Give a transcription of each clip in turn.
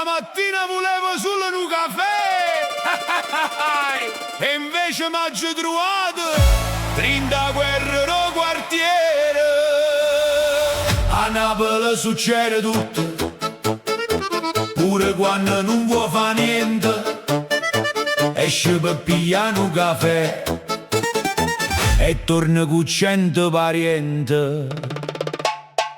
Stamattina volevo solo un caffè e invece m'aggi trovato 30 guerriero quartiere. A Napoli succede tutto, pure quando non vuoi fa niente. Esce per pigliare un caffè e torna con 100 parenti.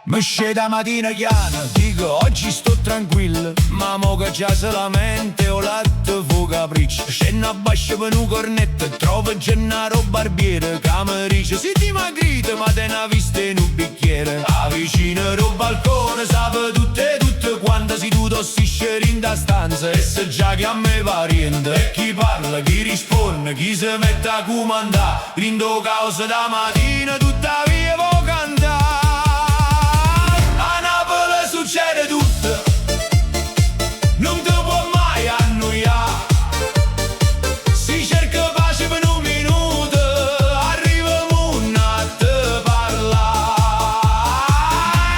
Mi scende la mattina chiana, dico oggi sto tranquillo, ma mo che già se lamenta o latte fu capriccio. Scendo a bascio per un cornetto e trovo Gennaro barbiere che mi dice: si dimagrite ma te ne vista in un bicchiere. Avvicino al balcone, sape tutte quando si tu tossisce in da stanza. E se già che a me va riende, e chi parla, chi risponde, chi si mette a comandare. Rindo causa da mattina, tutta via vo cantare. Succede tutto, non ti può mai annoiare. Si cerca pace per un minuto, arriviamo a te parlare.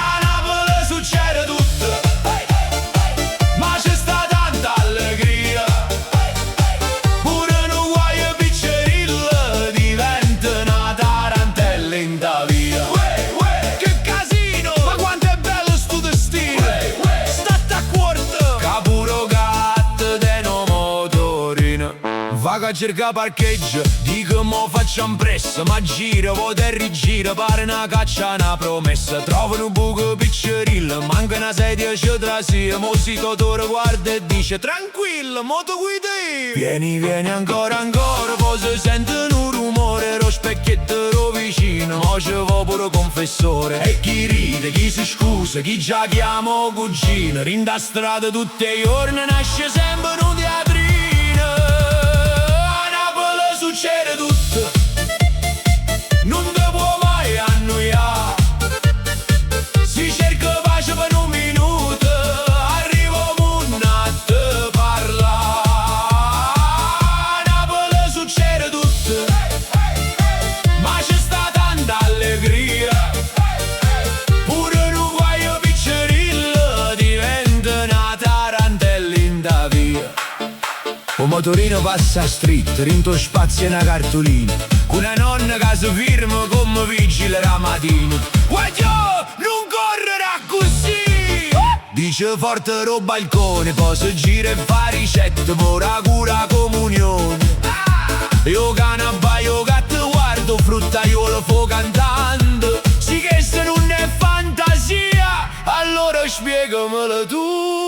A Napoli succede tutto, ma c'è sta tanta allegria. Pure un guaio piccerilla diventa una tarantella in ta via. Che casino, ma quanto è bello sto destino. Vaga a cercare parcheggio, dico mo facciamo presso, ma gira, vuota e rigira, pare una caccia, una promessa. Trovo un buco piccerilla, manca una sedia, ci trasia. Musico t'ora guarda e dice: tranquillo, mo tu guidi. Vieni ancora, poi si sente un rumore, lo specchietto ro vicino, mo ci vo pure confessore. E chi ride, chi si scusa, chi già chiama cugino. Rinda strada tutti i giorni, nasce sempre un teatrino. Succede tutto, non ti può mai annoiare. Si cerca pace per un minuto, arriviamo a te parlare. A Napoli succede tutto, ma c'è sta tanta allegria. Pure un guaio piccerilla diventa una tarantella in da via. Un motorino passa a street, rinto spazio una cartolina, con una nonna che si firma come vigile la mattina. Guaglio, non correre così! Dice forte ro balcone, poi si gira e fa ricette, ora cura comunione. Io cane abbaio, gatto guardo, fruttaiolo fo cantando. Sì che se non è fantasia, allora spiegamelo tu.